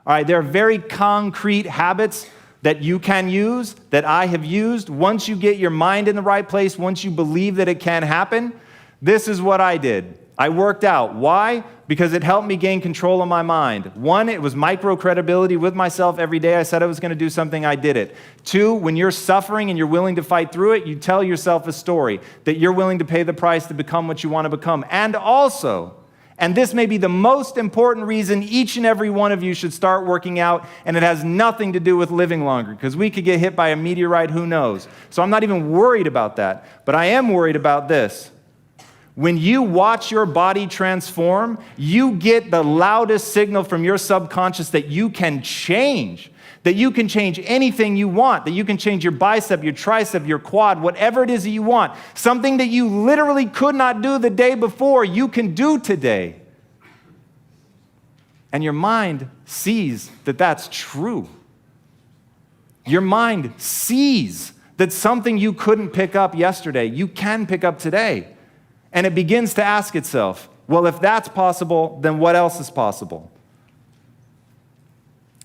All right, there are very concrete habits that you can use, that I have used. Once you get your mind in the right place, once you believe that it can happen, this is what I did. I worked out. Why? Because it helped me gain control of my mind. One, it was micro credibility with myself. Every day I said I was going to do something, I did it. Two, when you're suffering and you're willing to fight through it, you tell yourself a story that you're willing to pay the price to become what you want to become. And also, and this may be the most important reason each and every one of you should start working out, and it has nothing to do with living longer, because we could get hit by a meteorite, who knows? So I'm not even worried about that, but I am worried about this. When you watch your body transform, you get the loudest signal from your subconscious that you can change, that you can change anything you want, that you can change your bicep, your tricep, your quad, whatever it is that you want. Something that you literally could not do the day before, you can do today. And your mind sees that that's true. Your mind sees that something you couldn't pick up yesterday, you can pick up today. And it begins to ask itself, well, if that's possible, then what else is possible?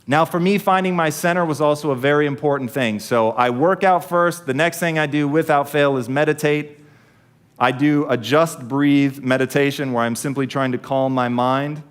Now, for me, finding my center was also a very important thing. So I work out first. The next thing I do without fail is meditate. I do a just breathe meditation where I'm simply trying to calm my mind.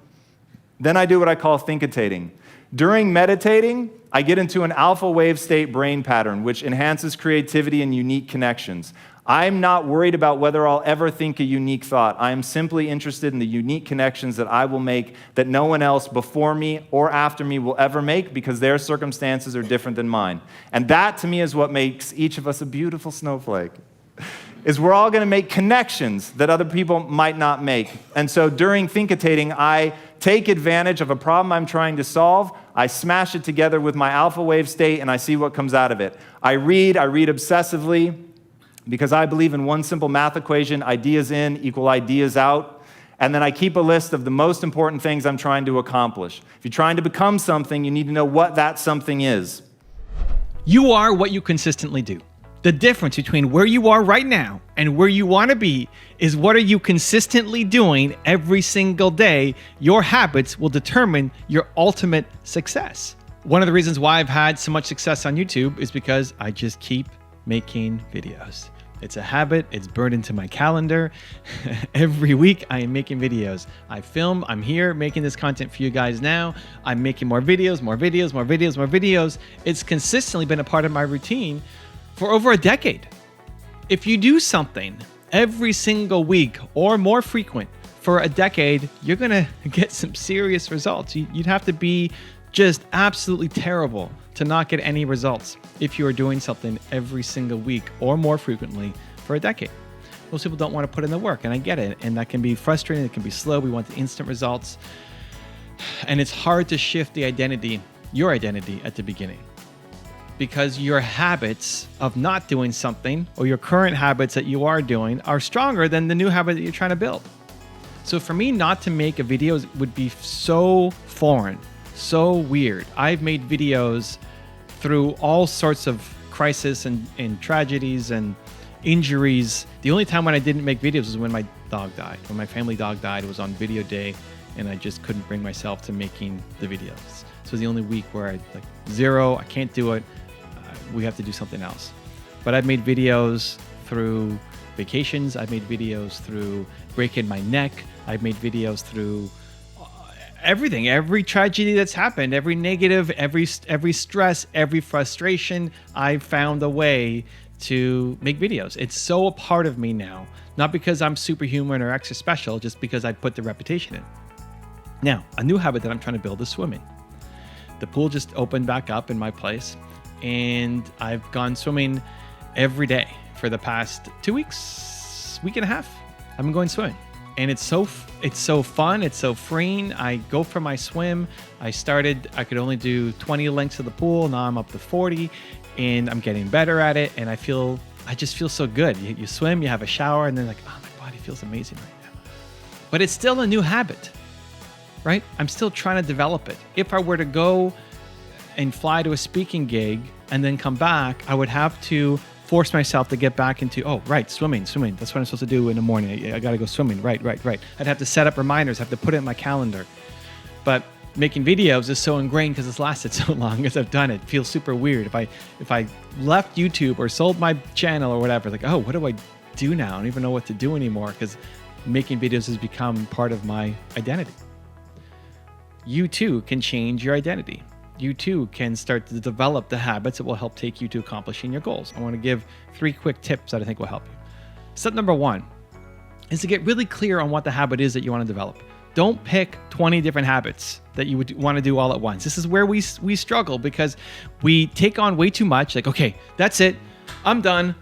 Then I do what I call thinkitating. During meditating, I get into an alpha wave state brain pattern, which enhances creativity and unique connections. I'm not worried about whether I'll ever think a unique thought. I am simply interested in the unique connections that I will make that no one else before me or after me will ever make, because their circumstances are different than mine. And that, to me, is what makes each of us a beautiful snowflake, is we're all going to make connections that other people might not make. And so during thinkitating, I take advantage of a problem I'm trying to solve. I smash it together with my alpha wave state, and I see what comes out of it. I read obsessively, because I believe in one simple math equation: ideas in equal ideas out. And then I keep a list of the most important things I'm trying to accomplish. If you're trying to become something, you need to know what that something is. You are what you consistently do. The difference between where you are right now and where you want to be is what are you consistently doing every single day. Your habits will determine your ultimate success. One of the reasons why I've had so much success on YouTube is because I just keep making videos. It's a habit. It's burned into my calendar. Every week I am making videos. I film. I'm here making this content for you guys now. I'm making more videos, more videos, more videos, more videos. It's consistently been a part of my routine for over a decade. If you do something every single week or more frequent for a decade, you're gonna get some serious results. You'd have to be just absolutely terrible to not get any results if you are doing something every single week or more frequently for a decade. Most people don't want to put in the work, and I get it. And that can be frustrating. It can be slow. We want the instant results. And it's hard to shift the identity, your identity at the beginning, because your habits of not doing something or your current habits that you are doing are stronger than the new habit that you're trying to build. So for me, not to make a video would be so foreign, so weird. I've made videos through all sorts of crises and tragedies and injuries. The only time when I didn't make videos was when my dog died. When my family dog died, it was on video day, and I just couldn't bring myself to making the videos. So it was the only week where I zero, I can't do it. We have to do something else. But I've made videos through vacations. I've made videos through breaking my neck. I've made videos through everything, every tragedy that's happened, every negative, every stress, every frustration. I've found a way to make videos. It's so a part of me now, not because I'm superhuman or extra special, just because I put the repetition in. Now, a new habit that I'm trying to build is swimming. The pool just opened back up in my place, and I've gone swimming every day for the past 2 weeks, week and a half. I've been going swimming. And it's so fun. It's so freeing. I go for my swim. I could only do 20 lengths of the pool. Now I'm up to 40, and I'm getting better at it. And I just feel so good. You swim, you have a shower, and then oh, my body feels amazing right now. But it's still a new habit, right? I'm still trying to develop it. If I were to go and fly to a speaking gig and then come back, I would have to force myself to get back into, swimming. That's what I'm supposed to do in the morning. I got to go swimming. Right. I'd have to set up reminders, have to put it in my calendar. But making videos is so ingrained because it's lasted so long as I've done it. It feels super weird. If I left YouTube or sold my channel or whatever, like, oh, what do I do now? I don't even know what to do anymore because making videos has become part of my identity. You too can change your identity. You too can start to develop the habits that will help take you to accomplishing your goals. I want to give 3 quick tips that I think will help you. Step number 1 is to get really clear on what the habit is that you want to develop. Don't pick 20 different habits that you would want to do all at once. This is where we struggle because we take on way too much. Like, okay, that's it. I'm done.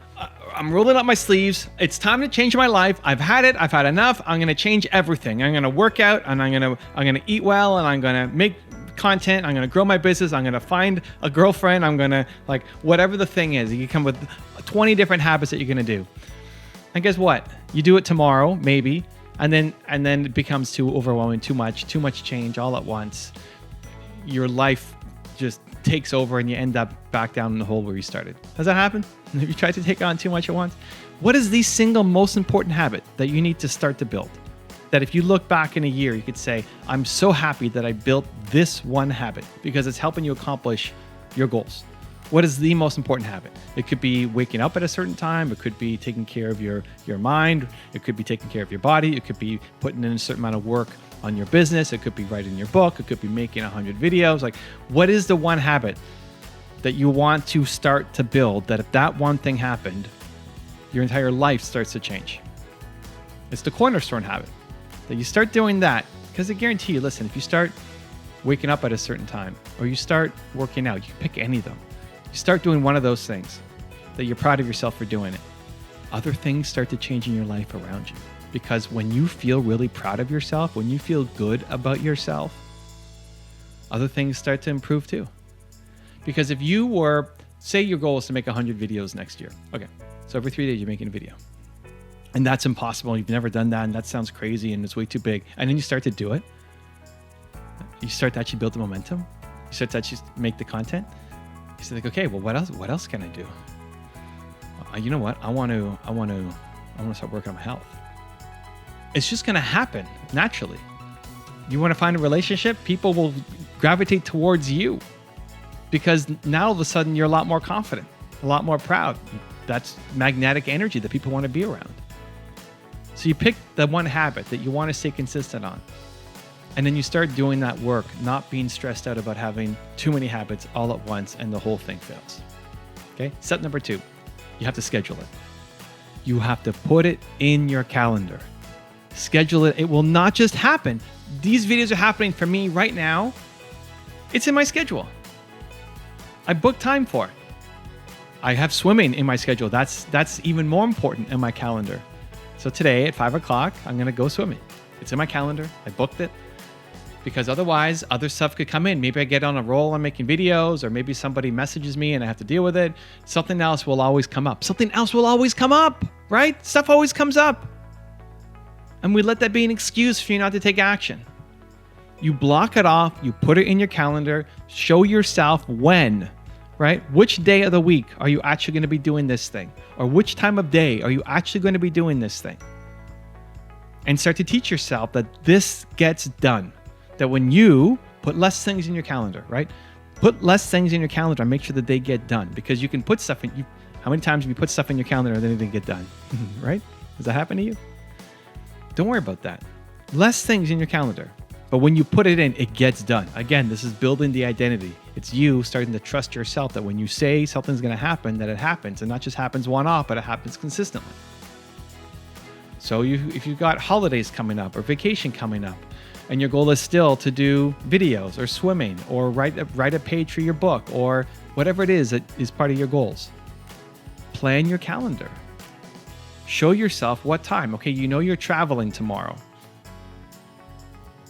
I'm rolling up my sleeves. It's time to change my life. I've had it. I've had enough. I'm going to change everything. I'm going to work out and I'm going to eat well and I'm going to make content. I'm going to grow my business. I'm going to find a girlfriend. I'm going to whatever the thing is. You come with 20 different habits that you're going to do. And guess what? You do it tomorrow, maybe, and then it becomes too overwhelming, too much change all at once. Your life just takes over and you end up back down in the hole where you started. Has that happened? Have you tried to take on too much at once? What is the single most important habit that you need to start to build? That if you look back in a year, you could say, I'm so happy that I built this one habit because it's helping you accomplish your goals. What is the most important habit? It could be waking up at a certain time. It could be taking care of your mind. It could be taking care of your body. It could be putting in a certain amount of work on your business. It could be writing your book. It could be making 100 videos. Like, what is the one habit that you want to start to build that if that one thing happened, your entire life starts to change? It's the cornerstone habit. That you start doing that, because I guarantee you, listen, if you start waking up at a certain time or you start working out, you can pick any of them. You start doing one of those things that you're proud of yourself for doing it. Other things start to change in your life around you. Because when you feel really proud of yourself, when you feel good about yourself, other things start to improve too. Because if you were, say your goal is to make 100 videos next year. Okay, so every 3 days you're making a video. And that's impossible. You've never done that and that sounds crazy and it's way too big. And then you start to do it. You start to actually build the momentum. You start to actually make the content. You say like, okay, well, what else can I do? You know what? I want to start working on my health. It's just going to happen naturally. You want to find a relationship, people will gravitate towards you because now all of a sudden you're a lot more confident, a lot more proud. That's magnetic energy that people want to be around. So you pick the one habit that you want to stay consistent on. And then you start doing that work, not being stressed out about having too many habits all at once and the whole thing fails. Okay? Step number 2, you have to schedule it. You have to put it in your calendar. Schedule it. It will not just happen. These videos are happening for me right now. It's in my schedule. I booked time for it. I have swimming in my schedule. That's even more important in my calendar. So today at 5 o'clock, I'm going to go swimming. It's in my calendar. I booked it. Because otherwise, other stuff could come in. Maybe I get on a roll on making videos, or maybe somebody messages me and I have to deal with it. Something else will always come up. Something else will always come up, right? Stuff always comes up. And we let that be an excuse for you not to take action. You block it off, you put it in your calendar, show yourself when, right? Which day of the week are you actually going to be doing this thing? Or which time of day are you actually going to be doing this thing? And start to teach yourself that this gets done. That when you put less things in your calendar, right? Put less things in your calendar and make sure that they get done. Because you can put stuff in, how many times have you put stuff in your calendar and then it didn't get done, right? Does that happen to you? Don't worry about that. Less things in your calendar. But when you put it in, it gets done. Again, this is building the identity. It's you starting to trust yourself that when you say something's going to happen, that it happens. And not just happens one-off, but it happens consistently. So if you've got holidays coming up or vacation coming up, and your goal is still to do videos or swimming or write a page for your book or whatever it is that is part of your goals, plan your calendar. Show yourself what time. Okay, you know you're traveling tomorrow.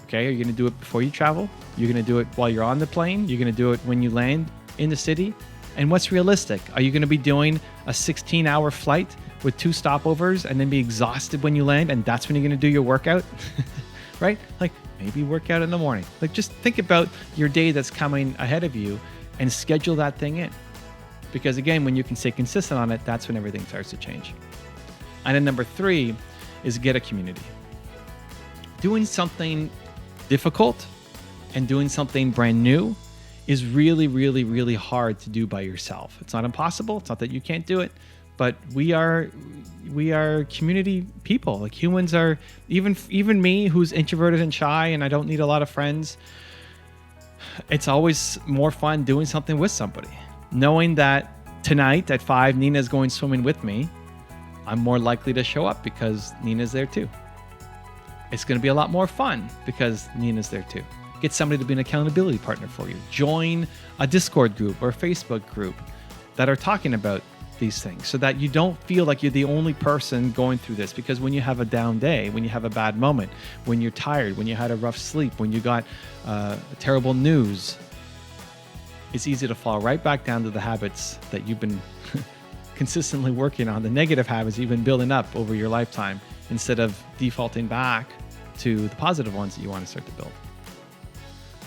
Okay, are you going to do it before you travel? You're going to do it while you're on the plane? You're going to do it when you land in the city? And what's realistic? Are you going to be doing a 16-hour flight with 2 stopovers and then be exhausted when you land and that's when you're going to do your workout? Right? Like maybe work out in the morning. Like just think about your day that's coming ahead of you and schedule that thing in. Because again, when you can stay consistent on it, that's when everything starts to change. And then number 3 is get a community. Doing something difficult, and doing something brand new is really, really, really hard to do by yourself. It's not impossible. It's not that you can't do it, but we are community people. Like humans are, even me who's introverted and shy and I don't need a lot of friends, it's always more fun doing something with somebody. Knowing that tonight at 5, Nina's going swimming with me, I'm more likely to show up because Nina's there too. It's going to be a lot more fun because Nina's there too. Get somebody to be an accountability partner for you. Join a Discord group or a Facebook group that are talking about these things so that you don't feel like you're the only person going through this. Because when you have a down day, when you have a bad moment, when you're tired, when you had a rough sleep, when you got terrible news, it's easy to fall right back down to the habits that you've been consistently working on, the negative habits you've been building up over your lifetime, instead of defaulting back to the positive ones that you want to start to build.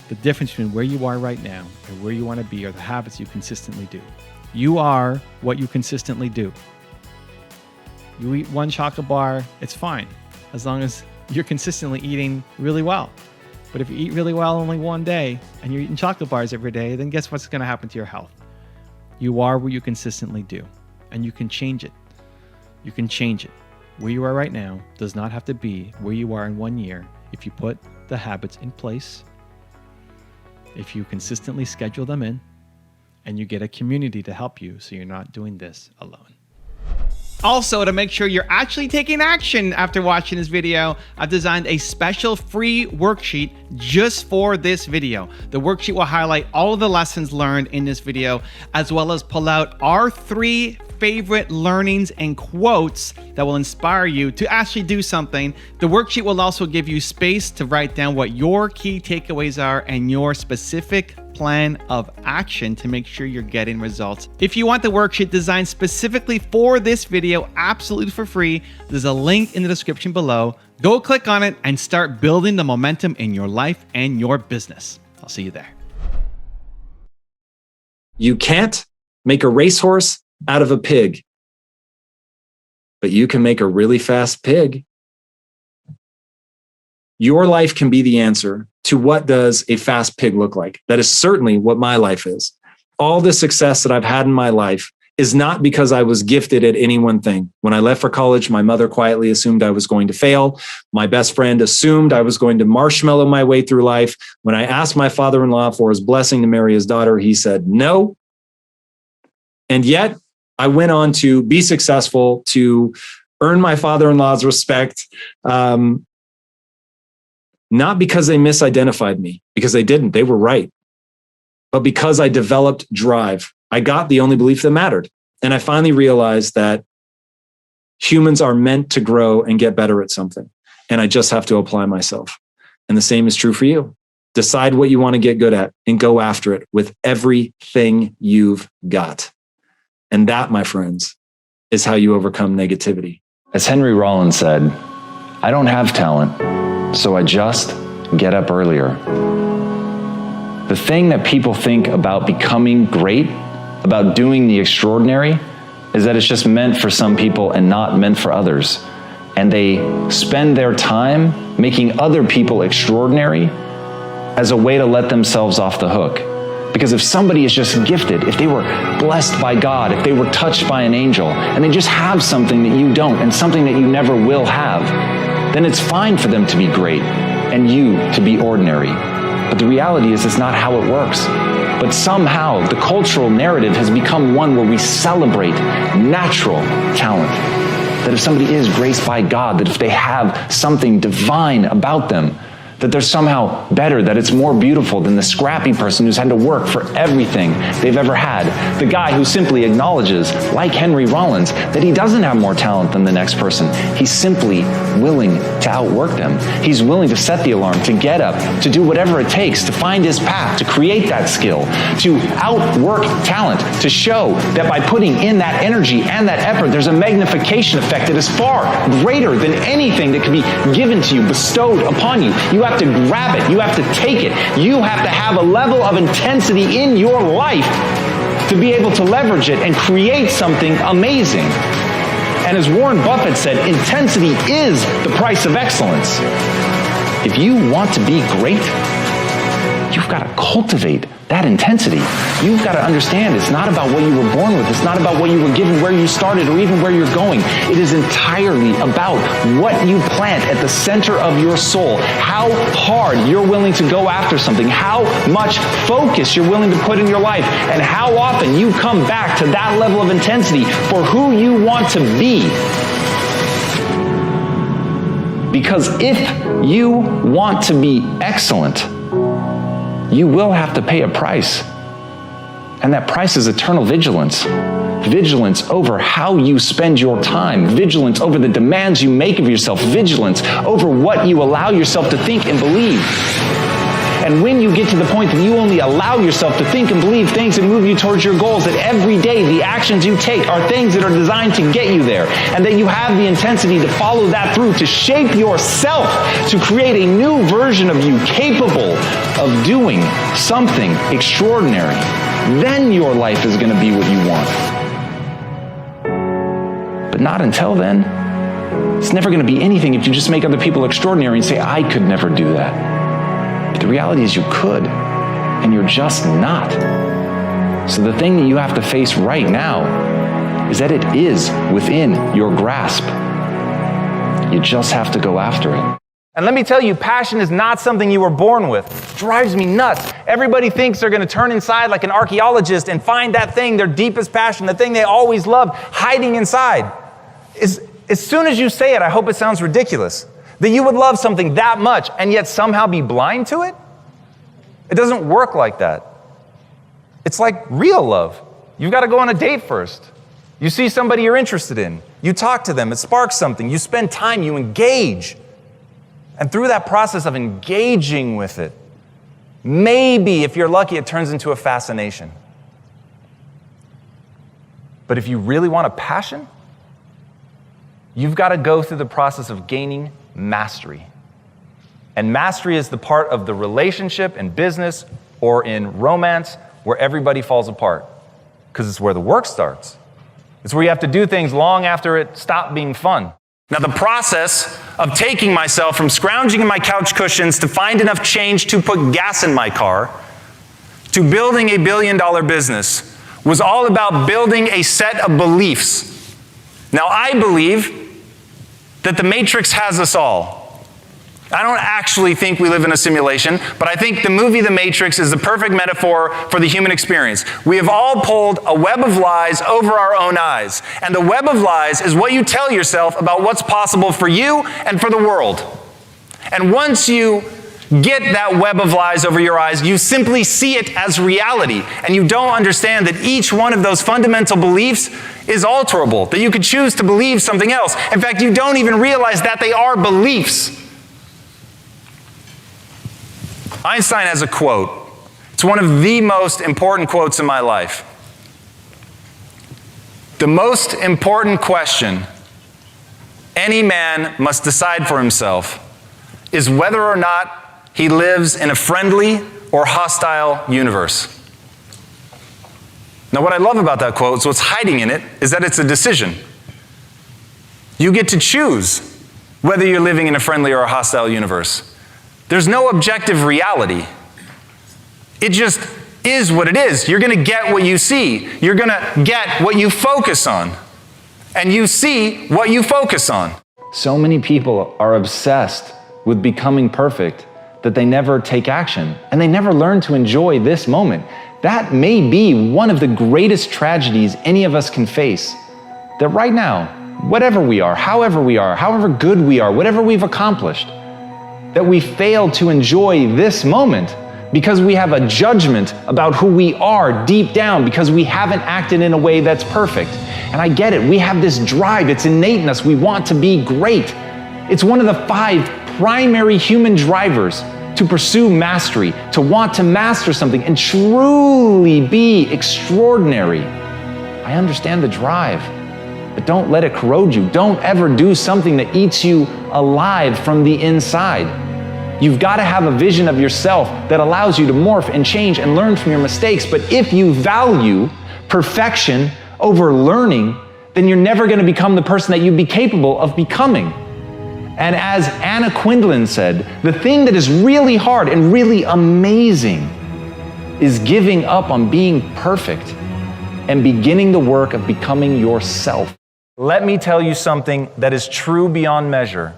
The difference between where you are right now and where you want to be are the habits you consistently do. You are what you consistently do. You eat one chocolate bar, it's fine, as long as you're consistently eating really well. But if you eat really well only one day and you're eating chocolate bars every day, then guess what's going to happen to your health? You are what you consistently do, and you can change it. You can change it. Where you are right now does not have to be where you are in 1 year if you put the habits in place, if you consistently schedule them in, and you get a community to help you so you're not doing this alone. Also, to make sure you're actually taking action after watching this video, I've designed a special free worksheet just for this video. The worksheet will highlight all of the lessons learned in this video, as well as pull out our 3 favorite learnings and quotes that will inspire you to actually do something. The worksheet will also give you space to write down what your key takeaways are and your specific plan of action to make sure you're getting results. If you want the worksheet designed specifically for this video, absolutely for free, there's a link in the description below. Go click on it and start building the momentum in your life and your business. I'll see you there. You can't make a racehorse out of a pig, but you can make a really fast pig. Your life can be the answer to what does a fast pig look like. That is certainly what my life is. All the success that I've had in my life is not because I was gifted at any one thing. When I left for college, my mother quietly assumed I was going to fail. My best friend assumed I was going to marshmallow my way through life. When I asked my father-in-law for his blessing to marry his daughter, he said no. And yet I went on to be successful, to earn my father-in-law's respect, not because they misidentified me, because they didn't, they were right, but because I developed drive. I got the only belief that mattered. And I finally realized that humans are meant to grow and get better at something. And I just have to apply myself. And the same is true for you. Decide what you want to get good at and go after it with everything you've got. And that, my friends, is how you overcome negativity. As Henry Rollins said, I don't have talent, so I just get up earlier. The thing that people think about becoming great, about doing the extraordinary, is that it's just meant for some people and not meant for others. And they spend their time making other people extraordinary as a way to let themselves off the hook. Because if somebody is just gifted, if they were blessed by God, if they were touched by an angel, and they just have something that you don't and something that you never will have, then it's fine for them to be great and you to be ordinary. But the reality is it's not how it works. But somehow the cultural narrative has become one where we celebrate natural talent. That if somebody is graced by God, that if they have something divine about them, that they're somehow better, that it's more beautiful than the scrappy person who's had to work for everything they've ever had. The guy who simply acknowledges, like Henry Rollins, that he doesn't have more talent than the next person. He's simply willing to outwork them. He's willing to set the alarm, to get up, to do whatever it takes, to find his path, to create that skill, to outwork talent, to show that by putting in that energy and that effort, there's a magnification effect that is far greater than anything that can be given to you, bestowed upon you. You have to grab it. You have to take it. You have to have a level of intensity in your life to be able to leverage it and create something amazing. And as Warren Buffett said, intensity is the price of excellence. If you want to be great, you've got to cultivate that intensity. You've got to understand it's not about what you were born with. It's not about what you were given, where you started, or even where you're going. It is entirely about what you plant at the center of your soul, how hard you're willing to go after something, how much focus you're willing to put in your life, and how often you come back to that level of intensity for who you want to be. Because if you want to be excellent, you will have to pay a price. And that price is eternal vigilance. Vigilance over how you spend your time. Vigilance over the demands you make of yourself. Vigilance over what you allow yourself to think and believe. And when you get to the point that you only allow yourself to think and believe things and move you towards your goals, that every day the actions you take are things that are designed to get you there, and that you have the intensity to follow that through, to shape yourself, to create a new version of you capable of doing something extraordinary, then your life is going to be what you want. But not until then. It's never going to be anything if you just make other people extraordinary and say, I could never do that. But the reality is you could, and you're just not. So the thing that you have to face right now is that it is within your grasp. You just have to go after it. And let me tell you, passion is not something you were born with. It drives me nuts. Everybody thinks they're going to turn inside like an archaeologist and find that thing, their deepest passion, the thing they always loved, hiding inside. As soon as you say it, I hope it sounds ridiculous, that you would love something that much and yet somehow be blind to it? It doesn't work like that. It's like real love. You've got to go on a date first. You see somebody you're interested in. You talk to them. It sparks something. You spend time. You engage. And through that process of engaging with it, maybe, if you're lucky, it turns into a fascination. But if you really want a passion, you've got to go through the process of gaining mastery. And mastery is the part of the relationship in business or in romance where everybody falls apart, because it's where the work starts. It's where you have to do things long after it stopped being fun. Now, the process of taking myself from scrounging in my couch cushions to find enough change to put gas in my car to building $1 billion business was all about building a set of beliefs. Now, I believe that the Matrix has us all. I don't actually think we live in a simulation, but I think the movie The Matrix is the perfect metaphor for the human experience. We have all pulled a web of lies over our own eyes. And the web of lies is what you tell yourself about what's possible for you and for the world. And once you get that web of lies over your eyes, you simply see it as reality. And you don't understand that each one of those fundamental beliefs is alterable, that you could choose to believe something else. In fact, you don't even realize that they are beliefs. Einstein has a quote. It's one of the most important quotes in my life. The most important question any man must decide for himself is whether or not he lives in a friendly or hostile universe. Now, what I love about that quote, so what's hiding in it, is that it's a decision. You get to choose whether you're living in a friendly or a hostile universe. There's no objective reality. It just is what it is. You're going to get what you see. You're going to get what you focus on. And you see what you focus on. So many people are obsessed with becoming perfect that they never take action, and they never learn to enjoy this moment. That may be one of the greatest tragedies any of us can face. That right now, whatever we are, however good we are, whatever we've accomplished, that we fail to enjoy this moment because we have a judgment about who we are deep down, because we haven't acted in a way that's perfect. And I get it, we have this drive, it's innate in us, we want to be great. It's one of the 5 primary human drivers to pursue mastery, to want to master something and truly be extraordinary. I understand the drive, but don't let it corrode you. Don't ever do something that eats you alive from the inside. You've got to have a vision of yourself that allows you to morph and change and learn from your mistakes. But if you value perfection over learning, then you're never going to become the person that you'd be capable of becoming. And as Anna Quindlen said, the thing that is really hard and really amazing is giving up on being perfect and beginning the work of becoming yourself. Let me tell you something that is true beyond measure.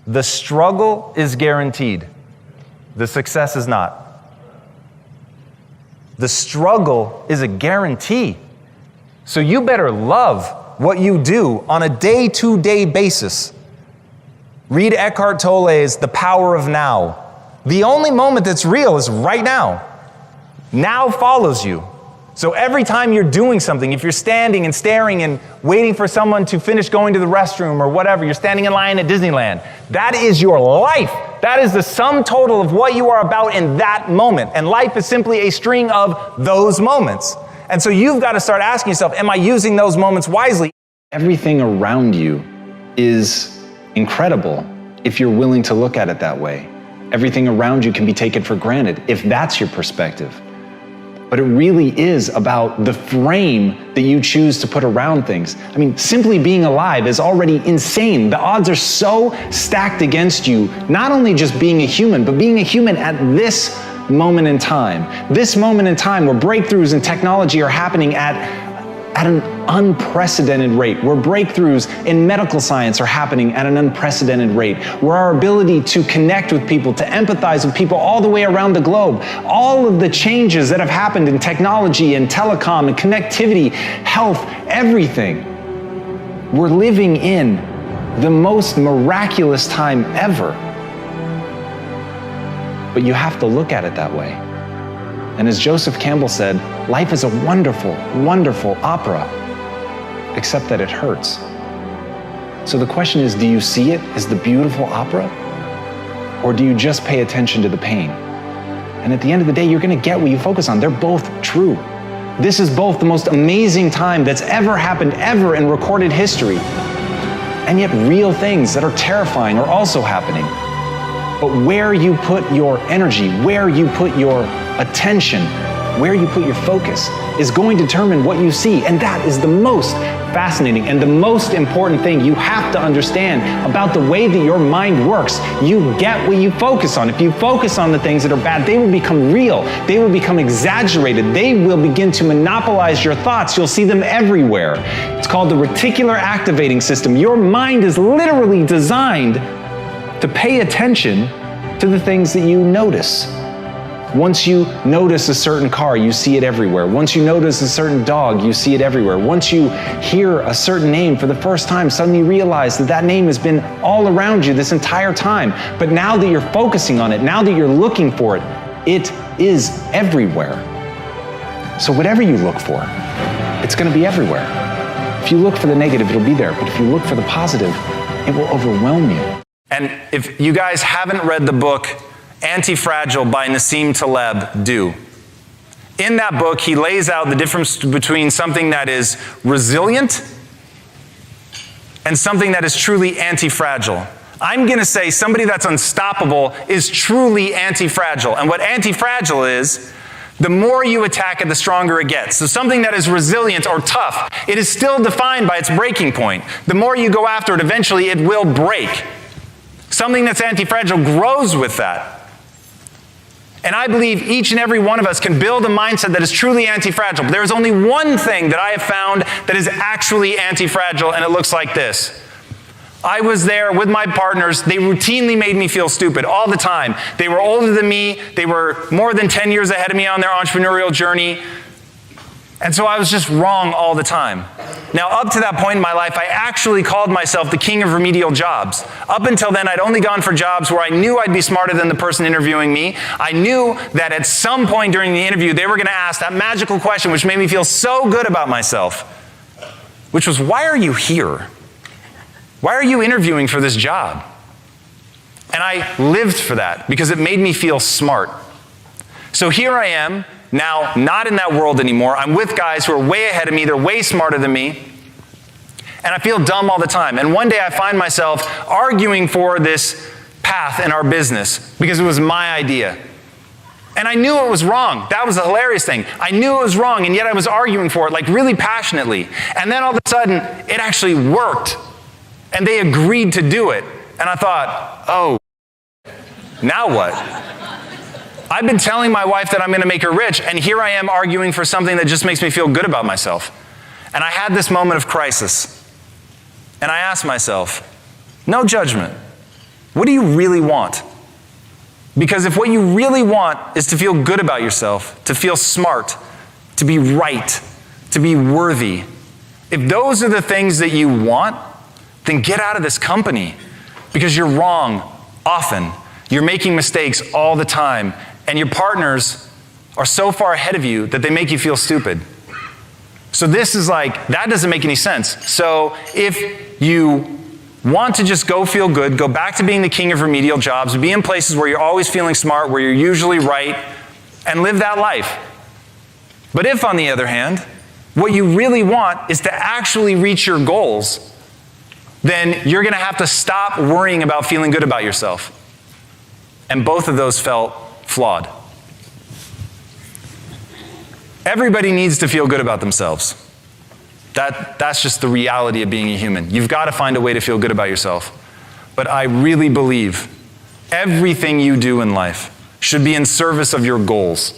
The struggle is guaranteed. The success is not. The struggle is a guarantee. So you better love what you do on a day-to-day basis. Read Eckhart Tolle's The Power of Now. The only moment that's real is right now. Now follows you. So every time you're doing something, if you're standing and staring and waiting for someone to finish going to the restroom or whatever, you're standing in line at Disneyland, that is your life. That is the sum total of what you are about in that moment. And life is simply a string of those moments. And so you've got to start asking yourself, am I using those moments wisely? Everything around you is incredible if you're willing to look at it that way. Everything around you can be taken for granted if that's your perspective. But it really is about the frame that you choose to put around things. I mean, simply being alive is already insane. The odds are so stacked against you, not only just being a human, but being a human at this moment in time. This moment in time where breakthroughs in technology are happening at an unprecedented rate, where breakthroughs in medical science are happening at an unprecedented rate, where our ability to connect with people, to empathize with people all the way around the globe, all of the changes that have happened in technology and telecom and connectivity, health, everything. We're living in the most miraculous time ever. But you have to look at it that way. And as Joseph Campbell said, life is a wonderful, wonderful opera, except that it hurts. So the question is, do you see it as the beautiful opera? Or do you just pay attention to the pain? And at the end of the day, you're going to get what you focus on. They're both true. This is both the most amazing time that's ever happened ever in recorded history. And yet real things that are terrifying are also happening. But where you put your energy, where you put your attention, where you put your focus is going to determine what you see. And that is the most fascinating and the most important thing you have to understand about the way that your mind works. You get what you focus on. If you focus on the things that are bad, they will become real. They will become exaggerated. They will begin to monopolize your thoughts. You'll see them everywhere. It's called the reticular activating system. Your mind is literally designed to pay attention to the things that you notice. Once you notice a certain car, you see it everywhere. Once you notice a certain dog, you see it everywhere. Once you hear a certain name for the first time, suddenly you realize that that name has been all around you this entire time. But now that you're focusing on it, now that you're looking for it, it is everywhere. So whatever you look for, it's going to be everywhere. If you look for the negative, it'll be there. But if you look for the positive, it will overwhelm you. And if you guys haven't read the book Antifragile by Nassim Taleb, do. In that book, he lays out the difference between something that is resilient and something that is truly antifragile. I'm going to say somebody that's unstoppable is truly antifragile. And what antifragile is, the more you attack it, the stronger it gets. So something that is resilient or tough, it is still defined by its breaking point. The more you go after it, eventually it will break. Something that's antifragile grows with that. And I believe each and every one of us can build a mindset that is truly anti-fragile. But there's only one thing that I have found that is actually anti-fragile, and it looks like this. I was there with my partners. They routinely made me feel stupid all the time. They were older than me. They were more than 10 years ahead of me on their entrepreneurial journey. And so I was just wrong all the time. Now, up to that point in my life, I actually called myself the king of remedial jobs. Up until then, I'd only gone for jobs where I knew I'd be smarter than the person interviewing me. I knew that at some point during the interview, they were going to ask that magical question which made me feel so good about myself, which was, why are you here? Why are you interviewing for this job? And I lived for that because it made me feel smart. So here I am, now not in that world anymore. I'm with guys who are way ahead of me. They're way smarter than me. And I feel dumb all the time. And one day I find myself arguing for this path in our business because it was my idea. And I knew it was wrong. That was the hilarious thing. I knew it was wrong, and yet I was arguing for it, like really passionately. And then all of a sudden, it actually worked. And they agreed to do it. And I thought, oh, now what? I've been telling my wife that I'm going to make her rich, and here I am arguing for something that just makes me feel good about myself. And I had this moment of crisis. And I asked myself, no judgment, what do you really want? Because if what you really want is to feel good about yourself, to feel smart, to be right, to be worthy, if those are the things that you want, then get out of this company. Because you're wrong often. You're making mistakes all the time. And your partners are so far ahead of you that they make you feel stupid. So this is like, that doesn't make any sense. So if you want to just go feel good, go back to being the king of remedial jobs, be in places where you're always feeling smart, where you're usually right, and live that life. But if, on the other hand, what you really want is to actually reach your goals, then you're going to have to stop worrying about feeling good about yourself. And both of those felt flawed. Everybody needs to feel good about themselves. That's just the reality of being a human. You've got to find a way to feel good about yourself. But I really believe everything you do in life should be in service of your goals.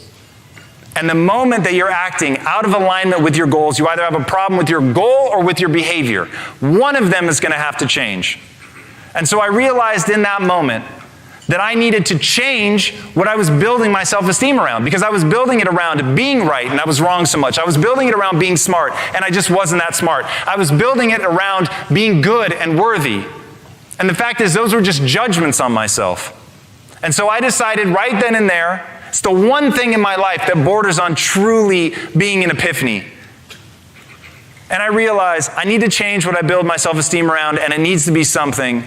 And the moment that you're acting out of alignment with your goals, you either have a problem with your goal or with your behavior. One of them is going to have to change. And so I realized in that moment that I needed to change what I was building my self-esteem around, because I was building it around being right and I was wrong so much. I was building it around being smart and I just wasn't that smart. I was building it around being good and worthy. And the fact is, those were just judgments on myself. And so I decided right then and there, it's the one thing in my life that borders on truly being an epiphany. And I realized I need to change what I build my self-esteem around, and it needs to be something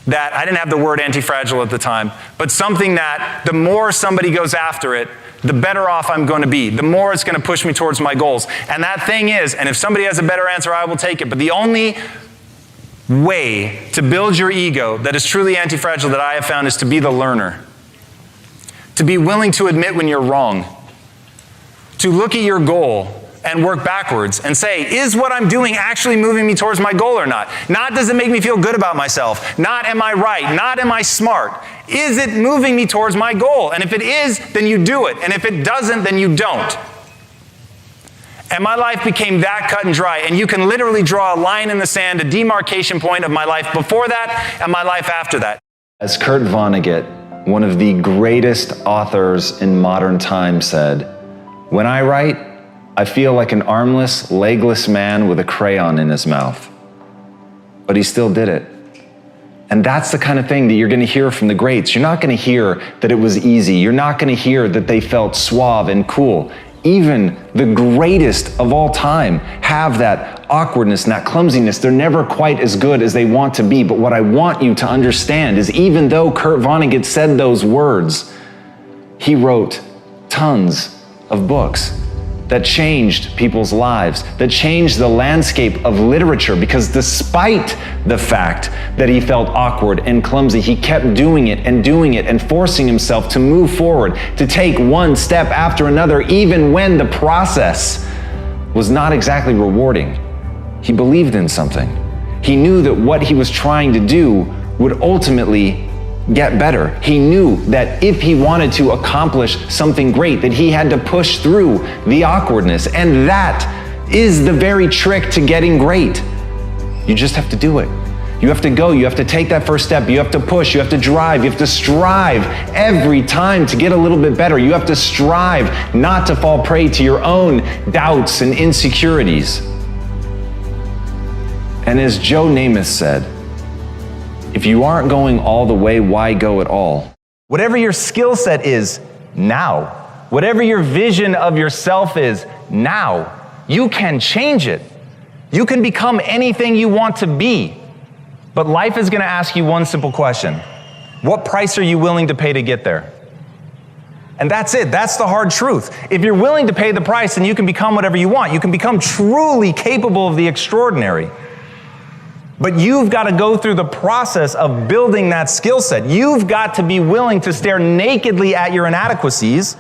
that, I didn't have the word antifragile at the time, but something that the more somebody goes after it, the better off I'm going to be. The more it's going to push me towards my goals. And that thing is, and if somebody has a better answer, I will take it, but the only way to build your ego that is truly antifragile that I have found is to be the learner. To be willing to admit when you're wrong. To look at your goal and work backwards and say, is what I'm doing actually moving me towards my goal or not? Not does it make me feel good about myself? Not am I right? Not am I smart? Is it moving me towards my goal? And if it is, then you do it. And if it doesn't, then you don't. And my life became that cut and dry. And you can literally draw a line in the sand, a demarcation point of my life before that and my life after that. As Kurt Vonnegut, one of the greatest authors in modern times, said, "When I write, I feel like an armless, legless man with a crayon in his mouth." But he still did it. And that's the kind of thing that you're going to hear from the greats. You're not going to hear that it was easy. You're not going to hear that they felt suave and cool. Even the greatest of all time have that awkwardness and that clumsiness. They're never quite as good as they want to be. But what I want you to understand is, even though Kurt Vonnegut said those words, he wrote tons of books that changed people's lives, that changed the landscape of literature, because despite the fact that he felt awkward and clumsy, he kept doing it and forcing himself to move forward, to take one step after another, even when the process was not exactly rewarding. He believed in something. He knew that what he was trying to do would ultimately get better. He knew that if he wanted to accomplish something great, that he had to push through the awkwardness. And that is the very trick to getting great. You just have to do it. You have to go, you have to take that first step, you have to push, you have to drive, you have to strive every time to get a little bit better. You have to strive not to fall prey to your own doubts and insecurities. And as Joe Namath said, if you aren't going all the way, why go at all? Whatever your skill set is now, whatever your vision of yourself is now, you can change it. You can become anything you want to be. But life is going to ask you one simple question. What price are you willing to pay to get there? And that's it. That's the hard truth. If you're willing to pay the price, then you can become whatever you want. You can become truly capable of the extraordinary. But you've got to go through the process of building that skill set. You've got to be willing to stare nakedly at your inadequacies,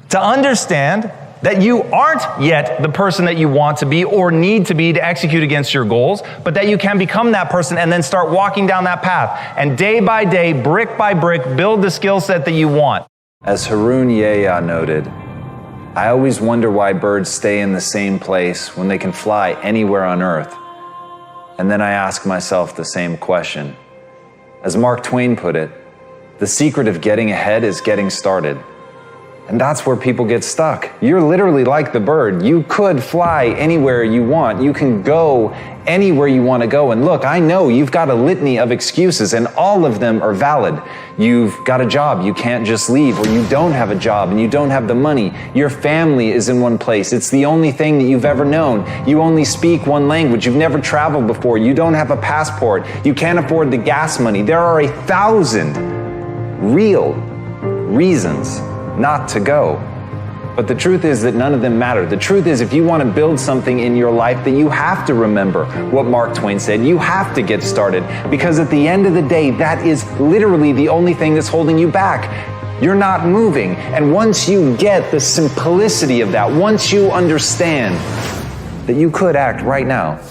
to understand That you aren't yet the person that you want to be or need to be to execute against your goals, but that you can become that person and then start walking down that path. And day by day, brick by brick, build the skill set that you want. As Haroon Yehia noted, I always wonder why birds stay in the same place when they can fly anywhere on Earth. And then I ask myself the same question. As Mark Twain put it, the secret of getting ahead is getting started. And that's where people get stuck. You're literally like the bird. You could fly anywhere you want. You can go anywhere you want to go. And look, I know you've got a litany of excuses, and all of them are valid. You've got a job, you can't just leave, or you don't have a job and you don't have the money. Your family is in one place. It's the only thing that you've ever known. You only speak one language. You've never traveled before. You don't have a passport. You can't afford the gas money. There are 1,000 real reasons not to go. But the truth is that none of them matter. The truth is, if you want to build something in your life, then you have to remember what Mark Twain said. You have to get started, because at the end of the day, that is literally the only thing that's holding you back. You're not moving. And once you get the simplicity of that, once you understand that you could act right now,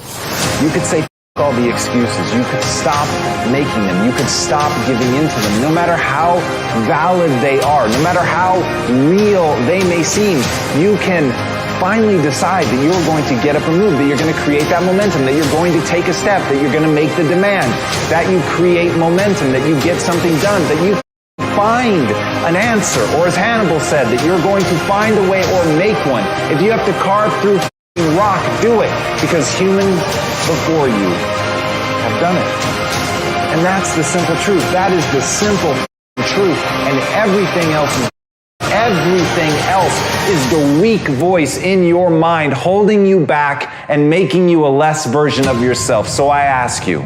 you could say all the excuses. You could stop making them. You could stop giving into them, no matter how valid they are, no matter how real they may seem. You can finally decide that you're going to get up and move, that you're going to create that momentum, that you're going to take a step, that you're going to make the demand, that you create momentum, that you get something done, that you find an answer, or as Hannibal said, that you're going to find a way or make one. If you have to carve through rock, do it, because humans before you have done it. And that's the simple truth. That is the simple truth. And everything else is the weak voice in your mind holding you back and making you a less version of yourself. So I ask you,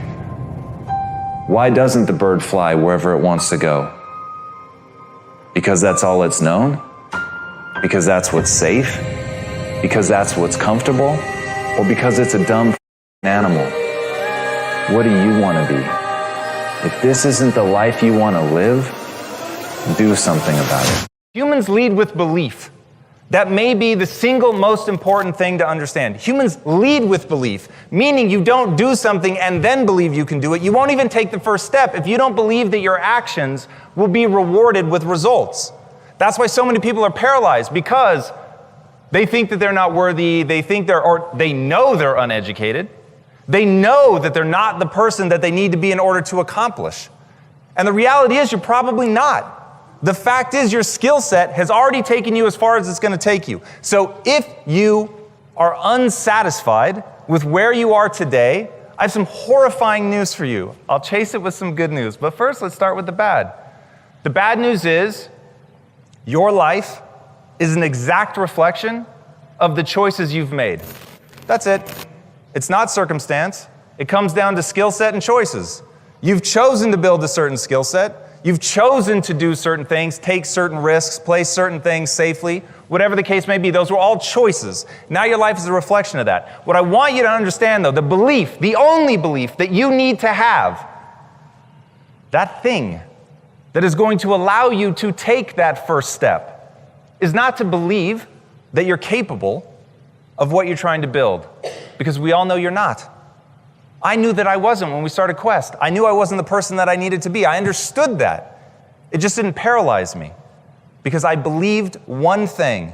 why doesn't the bird fly wherever it wants to go? Because that's all it's known? Because that's what's safe? Because that's what's comfortable? Or because it's a dumb animal? What do you want to be? If this isn't the life you want to live, do something about it. Humans lead with belief. That may be the single most important thing to understand. Humans lead with belief, meaning you don't do something and then believe you can do it. You won't even take the first step if you don't believe that your actions will be rewarded with results. That's why so many people are paralyzed, because they think that they're not worthy, they know they're uneducated, they know that they're not the person that they need to be in order to accomplish. And the reality is you're probably not. The fact is your skill set has already taken you as far as it's going to take you. So if you are unsatisfied with where you are today, I have some horrifying news for you. I'll chase it with some good news. But first, let's start with the bad. The bad news is your life is an exact reflection of the choices you've made. That's it. It's not circumstance. It comes down to skill set and choices. You've chosen to build a certain skill set. You've chosen to do certain things, take certain risks, play certain things safely, whatever the case may be. Those were all choices. Now your life is a reflection of that. What I want you to understand, though, the belief, the only belief that you need to have, that thing that is going to allow you to take that first step, is not to believe that you're capable of what you're trying to build, because we all know you're not. I knew that I wasn't when we started Quest. I knew I wasn't the person that I needed to be. I understood that. It just didn't paralyze me, because I believed one thing.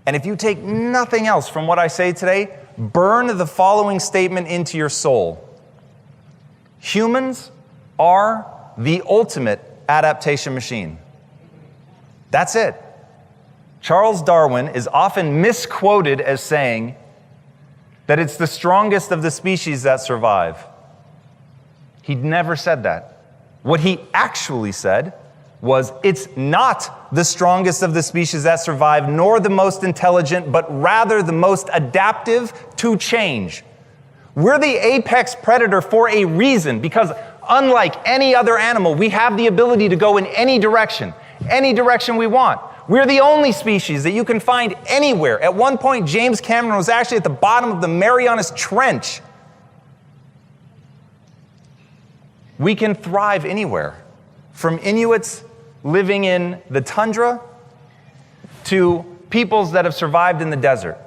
And if you take nothing else from what I say today, burn the following statement into your soul. Humans are the ultimate adaptation machine. That's it. Charles Darwin is often misquoted as saying that it's the strongest of the species that survive. He never said that. What he actually said was, it's not the strongest of the species that survive, nor the most intelligent, but rather the most adaptive to change. We're the apex predator for a reason, because unlike any other animal, we have the ability to go in any direction we want. We're the only species that you can find anywhere. At one point, James Cameron was actually at the bottom of the Marianas Trench. We can thrive anywhere, from Inuits living in the tundra to peoples that have survived in the desert.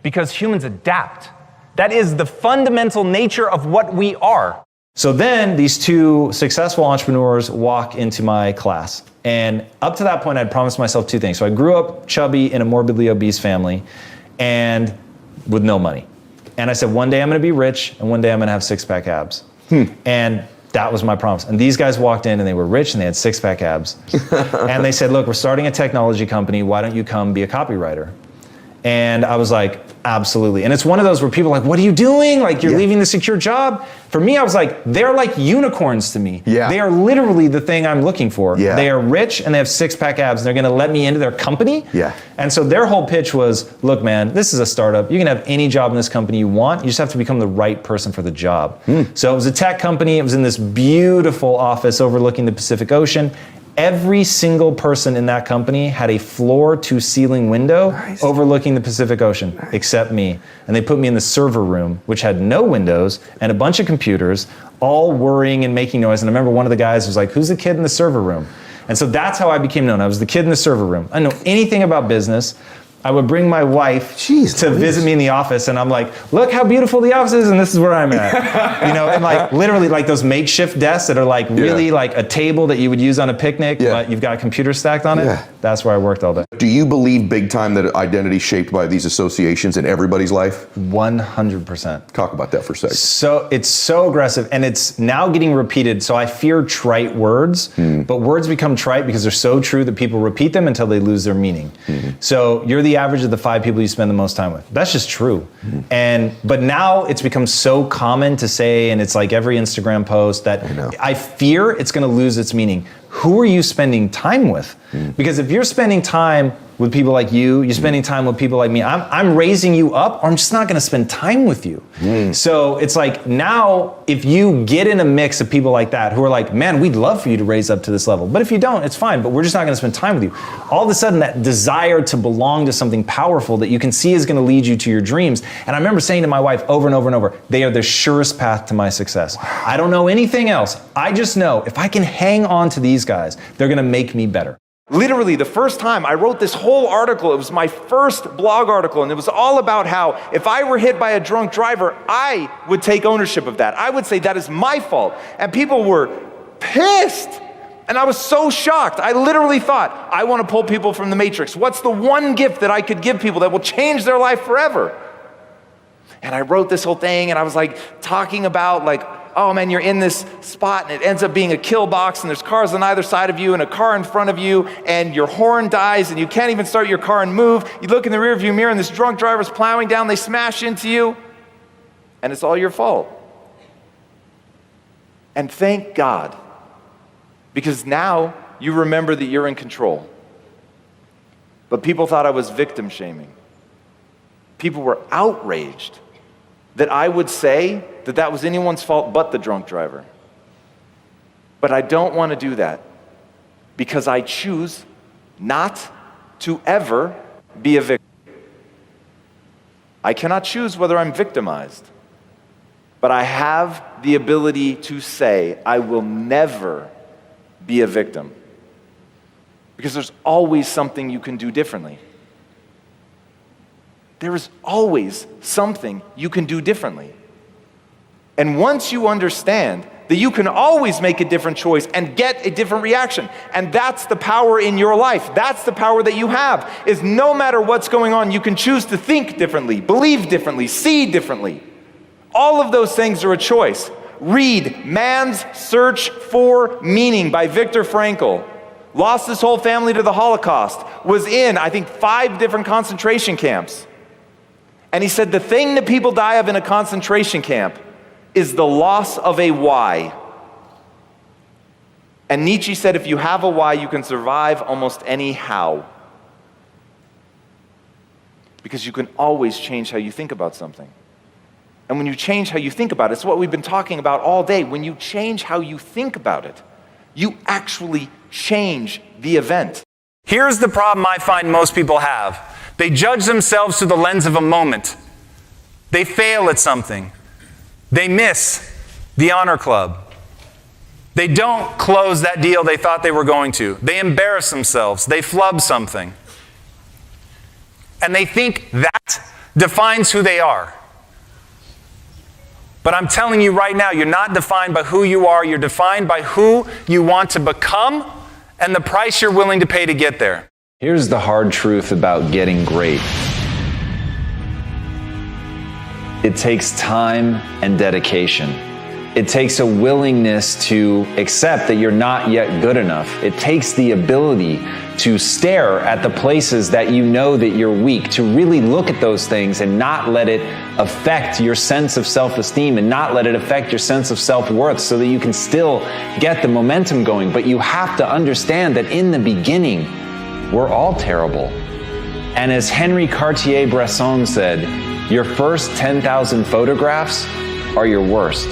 Because humans adapt. That is the fundamental nature of what we are. So then these two successful entrepreneurs walk into my class. And up to that point, I'd promised myself two things. So I grew up chubby in a morbidly obese family and with no money. And I said, one day I'm gonna be rich and one day I'm gonna have six-pack abs. And that was my promise. And these guys walked in and they were rich and they had six-pack abs. And they said, look, we're starting a technology company. Why don't you come be a copywriter? And I was like, absolutely. And it's one of those where people are like, what are you doing? Like, you're leaving the secure job? For me, I was like, they're like unicorns to me. Yeah. They are literally the thing I'm looking for. Yeah. They are rich and they have six-pack abs and they're gonna let me into their company. Yeah. And so their whole pitch was, look, man, this is a startup. You can have any job in this company you want. You just have to become the right person for the job. So it was a tech company. It was in this beautiful office overlooking the Pacific Ocean. Every single person in that company had a floor to ceiling window overlooking the Pacific Ocean, except me. And they put me in the server room, which had no windows and a bunch of computers, all worrying and making noise. And I remember one of the guys was like, who's the kid in the server room? And so that's how I became known. I was the kid in the server room. I didn't know anything about business. I would bring my wife to visit me in the office, and I'm like, look how beautiful the office is, and this is where I'm at. You know, and like literally like those makeshift desks that are like really like a table that you would use on a picnic, but you've got a computer stacked on it. That's where I worked all day. Do you believe big time that identity is shaped by these associations in everybody's life? 100%. Talk about that for a second. So it's so aggressive, and it's now getting repeated. So I fear trite words, but words become trite because they're so true that people repeat them until they lose their meaning. So you're the average of the 5 people you spend the most time with. That's just true. But now it's become so common to say, and it's like every Instagram post, that I fear it's going to lose its meaning. Who are you spending time with? Because if you're spending time with people like you, you're spending time with people like me, I'm raising you up, or I'm just not gonna spend time with you. So it's like now, if you get in a mix of people like that who are like, man, we'd love for you to raise up to this level. But if you don't, it's fine, but we're just not gonna spend time with you. All of a sudden, that desire to belong to something powerful that you can see is gonna lead you to your dreams. And I remember saying to my wife over and over and over, they are the surest path to my success. I don't know anything else. I just know if I can hang on to these guys, they're gonna make me better. Literally, the first time I wrote this whole article, it was my first blog article, and it was all about how if I were hit by a drunk driver, I would take ownership of that. I would say that is my fault. And people were pissed. And I was so shocked. I literally thought, I want to pull people from the matrix. What's the one gift that I could give people that will change their life forever? And I wrote this whole thing, and I was like talking about like, oh man, you're in this spot and it ends up being a kill box and there's cars on either side of you and a car in front of you and your horn dies and you can't even start your car and move. You look in the rearview mirror and this drunk driver's plowing down, they smash into you and it's all your fault. And thank God, because now you remember that you're in control. But people thought I was victim shaming. People were outraged that I would say that that was anyone's fault but the drunk driver. But I don't want to do that because I choose not to ever be a victim. I cannot choose whether I'm victimized, but I have the ability to say I will never be a victim because there's always something you can do differently. There is always something you can do differently. And once you understand that you can always make a different choice and get a different reaction, and that's the power in your life, that's the power that you have, is no matter what's going on, you can choose to think differently, believe differently, see differently. All of those things are a choice. Read Man's Search for Meaning by Viktor Frankl. Lost his whole family to the Holocaust, was in, I think, 5 different concentration camps. And he said the thing that people die of in a concentration camp is the loss of a why. And Nietzsche said if you have a why, you can survive almost any how. Because you can always change how you think about something. And when you change how you think about it, it's what we've been talking about all day. When you change how you think about it, you actually change the event. Here's the problem I find most people have. They judge themselves through the lens of a moment. They fail at something. They miss the honor club. They don't close that deal they thought they were going to. They embarrass themselves. They flub something. And they think that defines who they are. But I'm telling you right now, you're not defined by who you are. You're defined by who you want to become and the price you're willing to pay to get there. Here's the hard truth about getting great. It takes time and dedication. It takes a willingness to accept that you're not yet good enough. It takes the ability to stare at the places that you know that you're weak, to really look at those things and not let it affect your sense of self-esteem and not let it affect your sense of self-worth so that you can still get the momentum going. But you have to understand that in the beginning, we're all terrible. And as Henri Cartier-Bresson said, your first 10,000 photographs are your worst.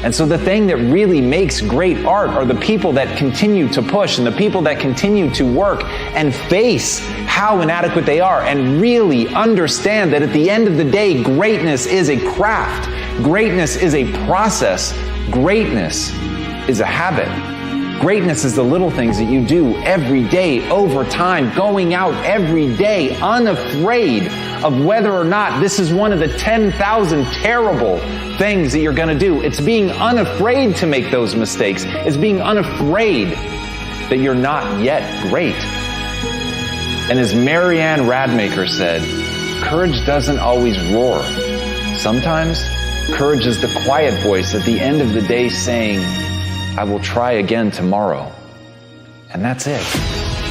And so the thing that really makes great art are the people that continue to push and the people that continue to work and face how inadequate they are and really understand that at the end of the day, greatness is a craft. Greatness is a process. Greatness is a habit. Greatness is the little things that you do every day, over time, going out every day, unafraid of whether or not this is one of the 10,000 terrible things that you're going to do. It's being unafraid to make those mistakes. It's being unafraid that you're not yet great. And as Marianne Radmacher said, courage doesn't always roar. Sometimes courage is the quiet voice at the end of the day saying, I will try again tomorrow. And that's it.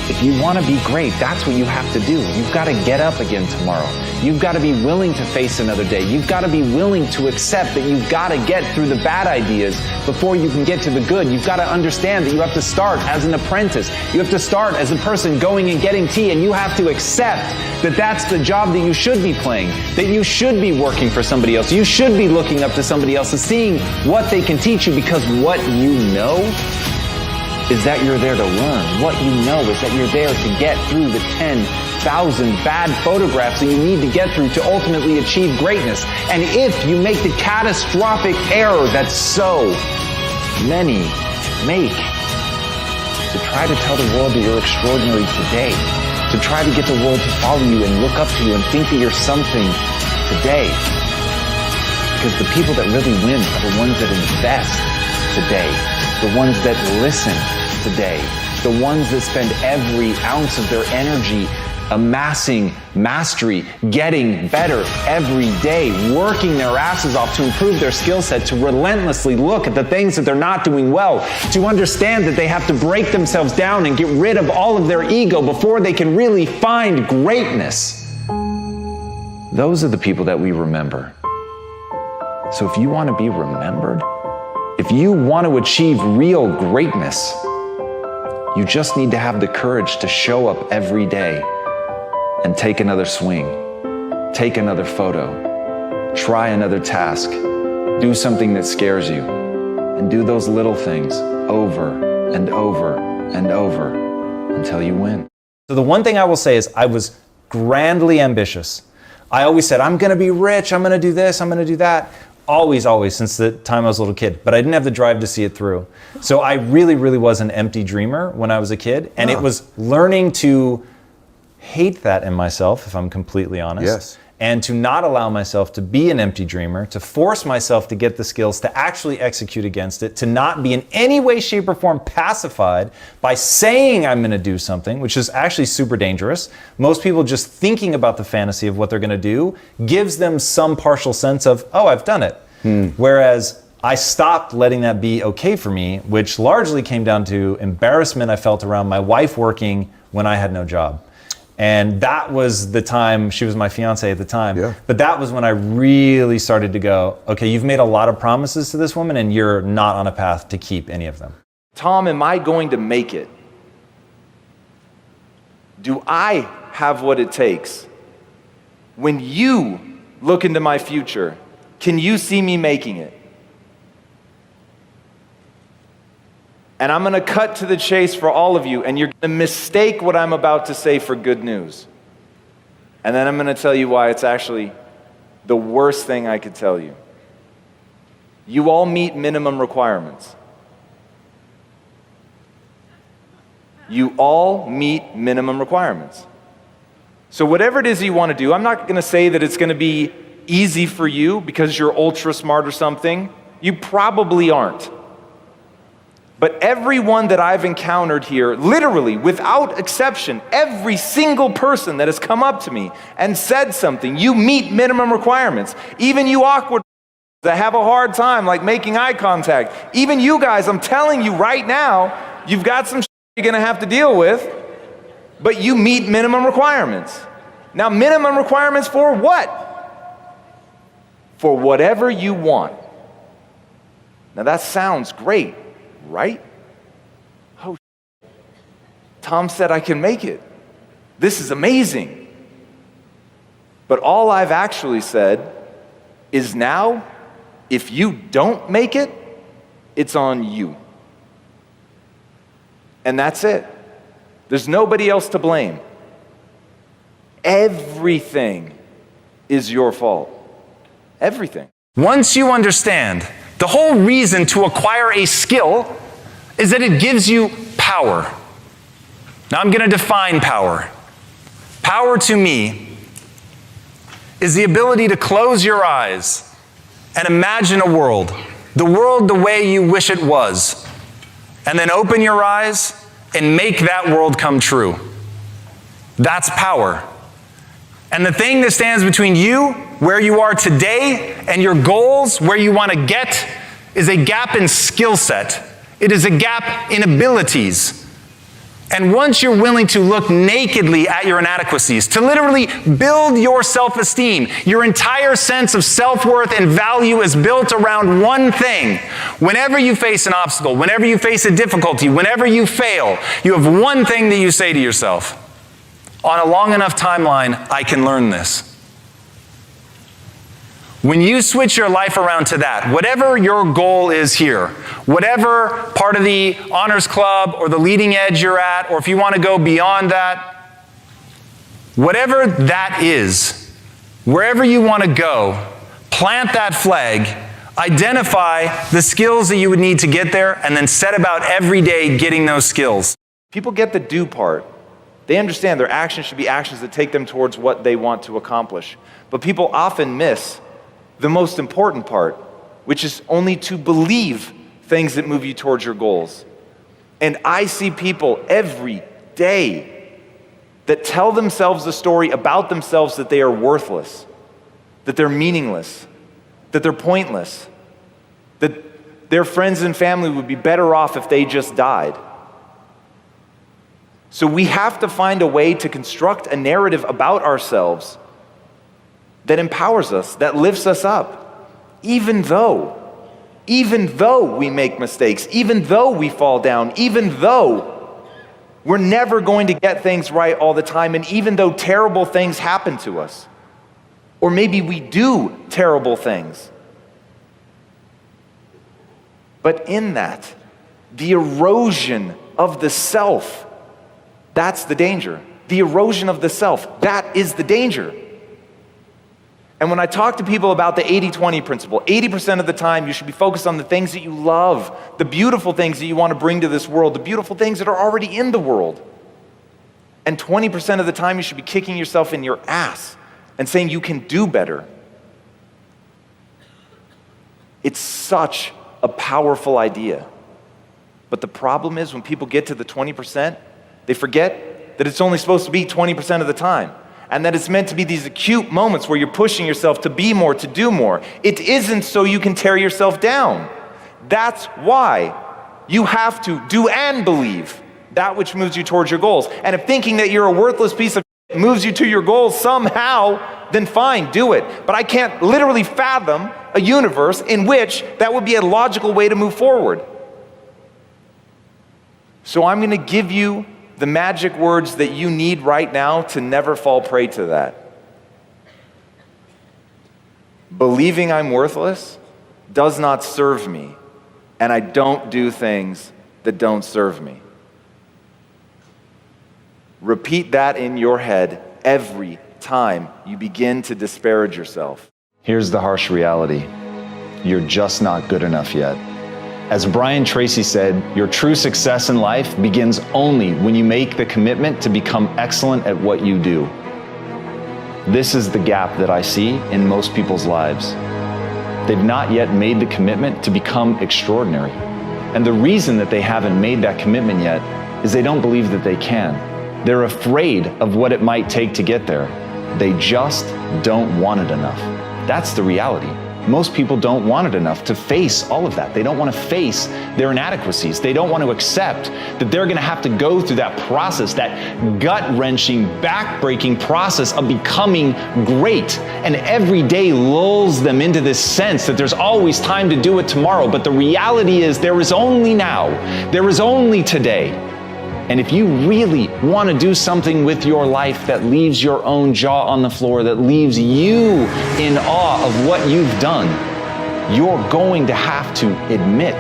If you want to be great, that's what you have to do. You've got to get up again tomorrow. You've got to be willing to face another day. You've got to be willing to accept that you've got to get through the bad ideas before you can get to the good. You've got to understand that you have to start as an apprentice. You have to start as a person going and getting tea, and you have to accept that that's the job that you should be playing, that you should be working for somebody else. You should be looking up to somebody else and seeing what they can teach you, because what you know is that you're there to learn. What you know is that you're there to get through the 10,000 bad photographs that you need to get through to ultimately achieve greatness. And if you make the catastrophic error that so many make, to try to tell the world that you're extraordinary today, to try to get the world to follow you and look up to you and think that you're something today. Because the people that really win are the ones that invest today, the ones that listen today, the ones that spend every ounce of their energy amassing mastery, getting better every day, working their asses off to improve their skill set, to relentlessly look at the things that they're not doing well, to understand that they have to break themselves down and get rid of all of their ego before they can really find greatness. Those are the people that we remember. So if you want to be remembered, if you want to achieve real greatness, you just need to have the courage to show up every day and take another swing, take another photo, try another task, do something that scares you, and do those little things over and over and over until you win. So the one thing I will say is I was grandly ambitious. I always said, I'm going to be rich, I'm going to do this, I'm going to do that. Always, since the time I was a little kid, but I didn't have the drive to see it through. So I really was an empty dreamer when I was a kid, and it was learning to hate that in myself, if I'm completely honest. Yes. And to not allow myself to be an empty dreamer, to force myself to get the skills to actually execute against it, to not be in any way, shape, or form pacified by saying I'm going to do something, which is actually super dangerous. Most people just thinking about the fantasy of what they're going to do gives them some partial sense of, oh, I've done it. Whereas I stopped letting that be okay for me, which largely came down to embarrassment I felt around my wife working when I had no job. And that was the time, she was my fiance at the time, but that was when I really started to go, okay, you've made a lot of promises to this woman and you're not on a path to keep any of them. Tom, am I going to make it? Do I have what it takes? When you look into my future, can you see me making it? And I'm going to cut to the chase for all of you, and you're going to mistake what I'm about to say for good news. And then I'm going to tell you why it's actually the worst thing I could tell you. You all meet minimum requirements. You all meet minimum requirements. So whatever it is you want to do, I'm not going to say that it's going to be easy for you because you're ultra smart or something. You probably aren't. But everyone that I've encountered here, literally, without exception, every single person that has come up to me and said something, you meet minimum requirements. Even you awkward that have a hard time like making eye contact. Even you guys, I'm telling you right now, you've got some shit you're gonna have to deal with, but you meet minimum requirements. Now, minimum requirements for what? For whatever you want. Now that sounds great, right? Oh, Tom said I can make it. This is amazing. But all I've actually said is now, if you don't make it, it's on you. And that's it. There's nobody else to blame. Everything is your fault. Everything. Once you understand, the whole reason to acquire a skill is that it gives you power. Now I'm going to define power. Power to me is the ability to close your eyes and imagine a world, the world the way you wish it was, and then open your eyes and make that world come true. That's power. And the thing that stands between you, where you are today, and your goals, where you want to get, is a gap in skill set. It is a gap in abilities. And once you're willing to look nakedly at your inadequacies, to literally build your self-esteem, your entire sense of self-worth and value is built around one thing. Whenever you face an obstacle, whenever you face a difficulty, whenever you fail, you have one thing that you say to yourself. On a long enough timeline, I can learn this. When you switch your life around to that, whatever your goal is here, whatever part of the honors club or the leading edge you're at, or if you want to go beyond that, whatever that is, wherever you want to go, plant that flag, identify the skills that you would need to get there, and then set about every day getting those skills. People get the do part. They understand their actions should be actions that take them towards what they want to accomplish. But people often miss the most important part, which is only to believe things that move you towards your goals. And I see people every day that tell themselves a story about themselves that they are worthless, that they're meaningless, that they're pointless, that their friends and family would be better off if they just died. So we have to find a way to construct a narrative about ourselves that empowers us, that lifts us up, even though we make mistakes, even though we fall down, even though we're never going to get things right all the time, and even though terrible things happen to us, or maybe we do terrible things. But in that, the erosion of the self, that's the danger. The erosion of the self, that is the danger. And when I talk to people about the 80-20 principle, 80% of the time you should be focused on the things that you love, the beautiful things that you want to bring to this world, the beautiful things that are already in the world. And 20% of the time you should be kicking yourself in your ass and saying you can do better. It's such a powerful idea. But the problem is when people get to the 20%, they forget that it's only supposed to be 20% of the time. And that it's meant to be these acute moments where you're pushing yourself to be more, to do more. It isn't so you can tear yourself down. That's why you have to do and believe that which moves you towards your goals. And if thinking that you're a worthless piece of shit moves you to your goals somehow, then fine, do it. But I can't literally fathom a universe in which that would be a logical way to move forward. So I'm going to give you the magic words that you need right now to never fall prey to that. Believing I'm worthless does not serve me, and I don't do things that don't serve me. Repeat that in your head every time you begin to disparage yourself. Here's the harsh reality. You're just not good enough yet. As Brian Tracy said, your true success in life begins only when you make the commitment to become excellent at what you do. This is the gap that I see in most people's lives. They've not yet made the commitment to become extraordinary. And the reason that they haven't made that commitment yet is they don't believe that they can. They're afraid of what it might take to get there. They just don't want it enough. That's the reality. Most people don't want it enough to face all of that. They don't want to face their inadequacies. They don't want to accept that they're going to have to go through that process, that gut-wrenching, back-breaking process of becoming great. And every day lulls them into this sense that there's always time to do it tomorrow. But the reality is there is only now. There is only today. And if you really want to do something with your life that leaves your own jaw on the floor, that leaves you in awe of what you've done, you're going to have to admit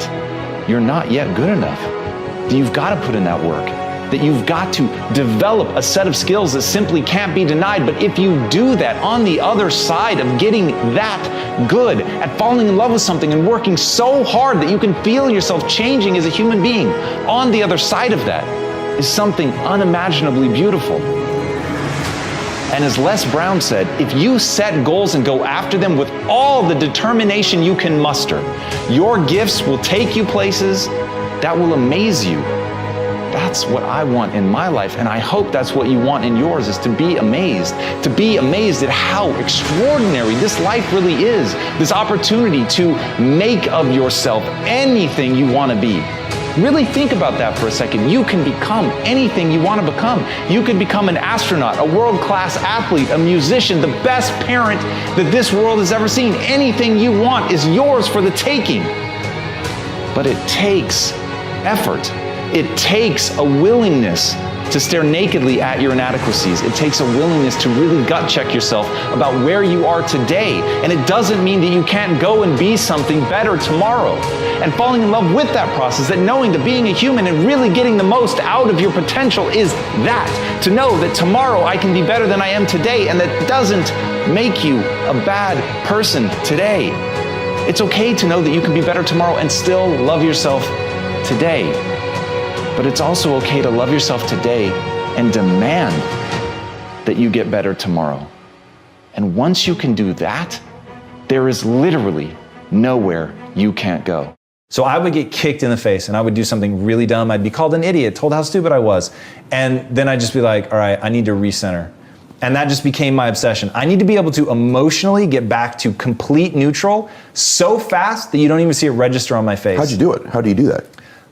you're not yet good enough. That you've got to put in that work. That you've got to develop a set of skills that simply can't be denied. But if you do that, on the other side of getting that good at falling in love with something and working so hard that you can feel yourself changing as a human being, on the other side of that is something unimaginably beautiful. And as Les Brown said, if you set goals and go after them with all the determination you can muster, your gifts will take you places that will amaze you. That's what I want in my life, and I hope that's what you want in yours, is to be amazed at how extraordinary this life really is, this opportunity to make of yourself anything you want to be. Really think about that for a second. You can become anything you want to become. You can become an astronaut, a world-class athlete, a musician, the best parent that this world has ever seen. Anything you want is yours for the taking. But it takes effort. It takes a willingness to stare nakedly at your inadequacies. It takes a willingness to really gut check yourself about where you are today. And it doesn't mean that you can't go and be something better tomorrow. And falling in love with that process, that knowing that being a human and really getting the most out of your potential is that. To know that tomorrow I can be better than I am today, and that doesn't make you a bad person today. It's okay to know that you can be better tomorrow and still love yourself today. But it's also okay to love yourself today and demand that you get better tomorrow. And once you can do that, there is literally nowhere you can't go. So I would get kicked in the face and I would do something really dumb. I'd be called an idiot, told how stupid I was. And then I'd just be like, all right, I need to recenter. And that just became my obsession. I need to be able to emotionally get back to complete neutral so fast that you don't even see it register on my face. How'd you do it? How do you do that?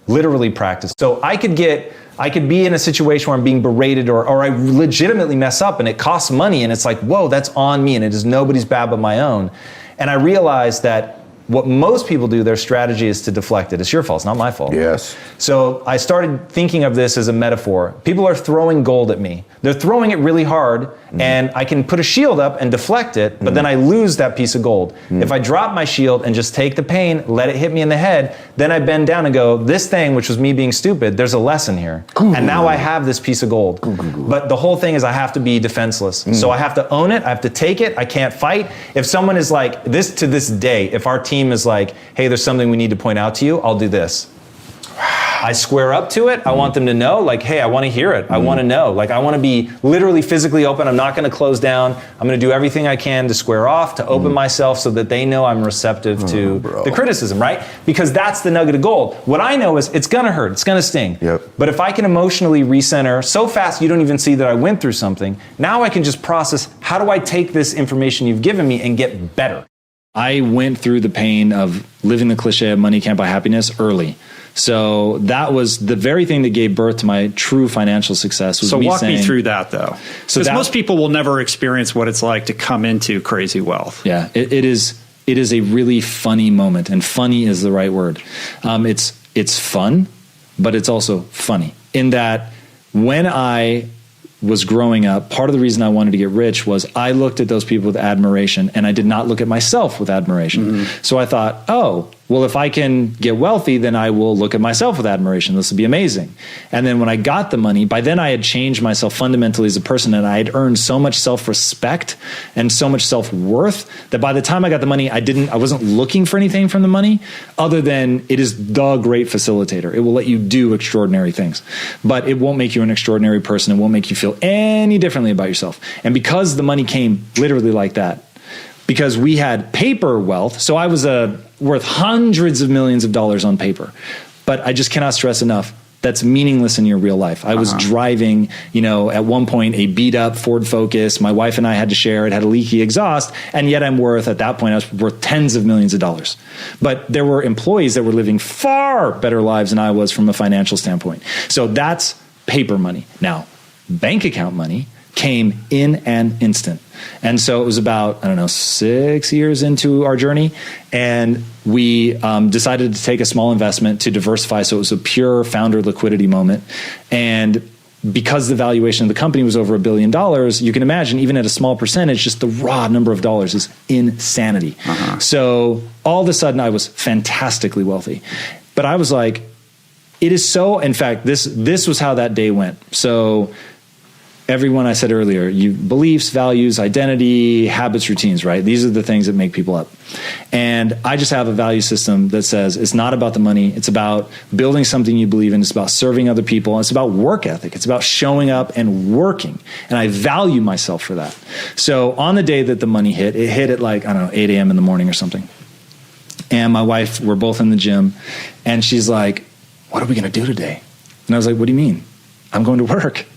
Literally practice. So I could be in a situation where I'm being berated or I legitimately mess up and it costs money and it's like, whoa, that's on me and it is nobody's bad but my own. And I realized that what most people do, their strategy is to deflect it. It's your fault, it's not my fault. Yes. So I started thinking of this as a metaphor. People are throwing gold at me. They're throwing it really hard, and I can put a shield up and deflect it, but then I lose that piece of gold. If I drop my shield and just take the pain, let it hit me in the head, then I bend down and go, this thing, which was me being stupid, there's a lesson here. And now I have this piece of gold. But the whole thing is I have to be defenseless. So I have to own it, I have to take it, I can't fight. If someone is like, this to this day, if our team is like, hey, there's something we need to point out to you, I'll do this. I square up to it. I want them to know, like, hey, I want to hear it. I want to know. Like, I want to be literally physically open. I'm not going to close down. I'm going to do everything I can to square off, to open myself so that they know I'm receptive to the criticism, right? Because that's the nugget of gold. What I know is it's going to hurt. It's going to sting. Yep. But if I can emotionally recenter so fast you don't even see that I went through something, now I can just process, how do I take this information you've given me and get better? I went through the pain of living the cliche of money can't buy happiness early. So that was the very thing that gave birth to my true financial success. Was so me walk saying, me through that, though. Because most people will never experience what it's like to come into crazy wealth. Yeah, it is a really funny moment, and funny is the right word. It's fun, but it's also funny in that when I was growing up, part of the reason I wanted to get rich was I looked at those people with admiration and I did not look at myself with admiration. So I thought, oh, well, if I can get wealthy, then I will look at myself with admiration. This will be amazing. And then when I got the money, by then I had changed myself fundamentally as a person, and I had earned so much self-respect and so much self-worth that by the time I got the money, I wasn't looking for anything from the money other than it is the great facilitator. It will let you do extraordinary things, but it won't make you an extraordinary person. It won't make you feel any differently about yourself. And because the money came literally like that, because we had paper wealth, so I was worth hundreds of millions of dollars on paper. But I just cannot stress enough, that's meaningless in your real life. I was driving, at one point, a beat up Ford Focus. My wife and I had to share it, had a leaky exhaust, and yet at that point, I was worth tens of millions of dollars. But there were employees that were living far better lives than I was from a financial standpoint. So that's paper money. Now, bank account money came in an instant. And so it was about, 6 years into our journey. And we decided to take a small investment to diversify. So it was a pure founder liquidity moment. And because the valuation of the company was over $1 billion, you can imagine, even at a small percentage, just the raw number of dollars is insanity. So all of a sudden I was fantastically wealthy. But I was like, it is so, in fact, this was how that day went. So everyone I said earlier, beliefs, values, identity, habits, routines, right? These are the things that make people up. And I just have a value system that says it's not about the money. It's about building something you believe in. It's about serving other people. It's about work ethic. It's about showing up and working. And I value myself for that. So on the day that the money hit, it hit at 8 a.m. in the morning or something. And my wife, we're both in the gym. And she's like, what are we going to do today? And I was like, what do you mean? I'm going to work.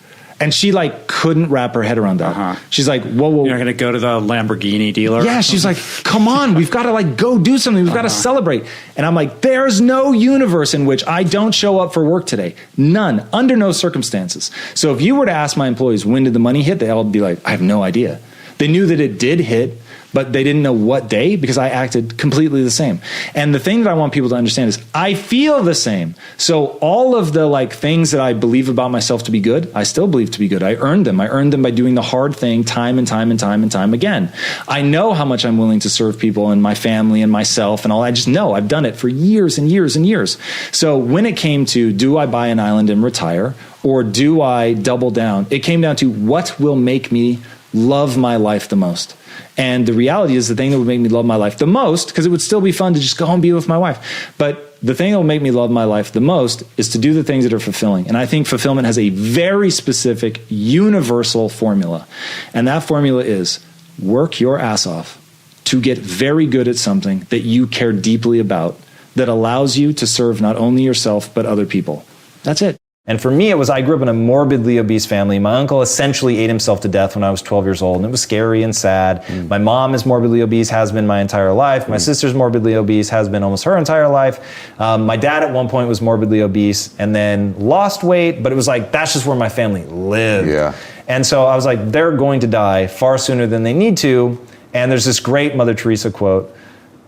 And she couldn't wrap her head around that. She's like, whoa. You're going to go to the Lamborghini dealer? Yeah, she's like, come on, we've got to go do something. We've got to celebrate. And I'm like, there's no universe in which I don't show up for work today. None, under no circumstances. So if you were to ask my employees, when did the money hit? They all be like, I have no idea. They knew that it did hit, but they didn't know what day because I acted completely the same. And the thing that I want people to understand is I feel the same. So all of the things that I believe about myself to be good, I still believe to be good. I earned them. I earned them by doing the hard thing time and time and time and time again. I know how much I'm willing to serve people and my family and myself and all. I just know I've done it for years and years and years. So when it came to, do I buy an island and retire or do I double down? It came down to what will make me love my life the most. And the reality is the thing that would make me love my life the most, because it would still be fun to just go home and be with my wife. But the thing that will make me love my life the most is to do the things that are fulfilling. And I think fulfillment has a very specific, universal formula. And that formula is work your ass off to get very good at something that you care deeply about that allows you to serve not only yourself, but other people. That's it. And for me, I grew up in a morbidly obese family. My uncle essentially ate himself to death when I was 12 years old, and it was scary and sad. My mom is morbidly obese, has been my entire life. My sister's morbidly obese, has been almost her entire life. My dad at one point was morbidly obese and then lost weight, but it was that's just where my family lived. Yeah. And so I was like, they're going to die far sooner than they need to. And there's this great Mother Teresa quote,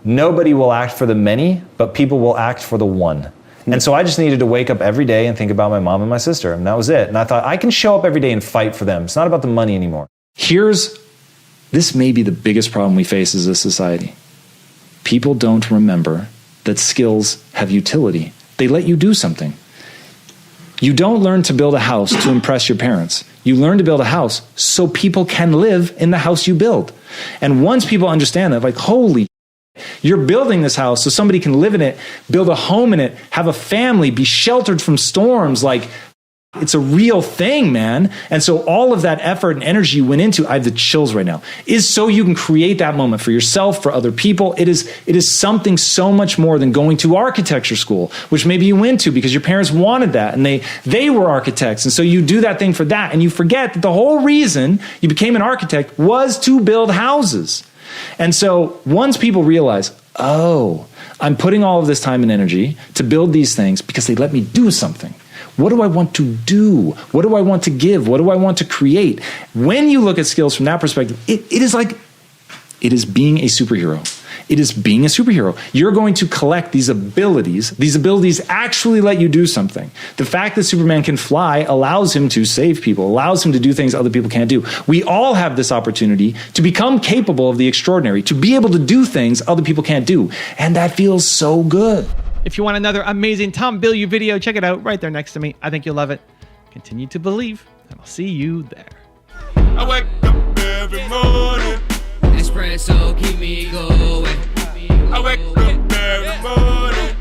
nobody will act for the many, but people will act for the one. And so I just needed to wake up every day and think about my mom and my sister, and that was it. And I thought, I can show up every day and fight for them. It's not about the money anymore. This may be the biggest problem we face as a society. People don't remember that skills have utility. They let you do something. You don't learn to build a house to impress your parents. You learn to build a house so people can live in the house you build. And once people understand that, holy, you're building this house so somebody can live in it, build a home in it, have a family, be sheltered from storms. It's a real thing, man. And so all of that effort and energy went into, I have the chills right now, is so you can create that moment for yourself, for other people. It is something so much more than going to architecture school, which maybe you went to because your parents wanted that and they were architects. And so you do that thing for that. And you forget that the whole reason you became an architect was to build houses. And so once people realize, I'm putting all of this time and energy to build these things because they let me do something. What do I want to do? What do I want to give? What do I want to create? When you look at skills from that perspective, it is being a superhero. It is being a superhero. You're going to collect these abilities. These abilities actually let you do something. The fact that Superman can fly allows him to save people, allows him to do things other people can't do. We all have this opportunity to become capable of the extraordinary, to be able to do things other people can't do. And that feels so good. If you want another amazing Tom Bilyeu video, check it out right there next to me. I think you'll love it. Continue to believe, and I'll see you there. I wake up every morning. Espresso keep me going. I wake up every morning.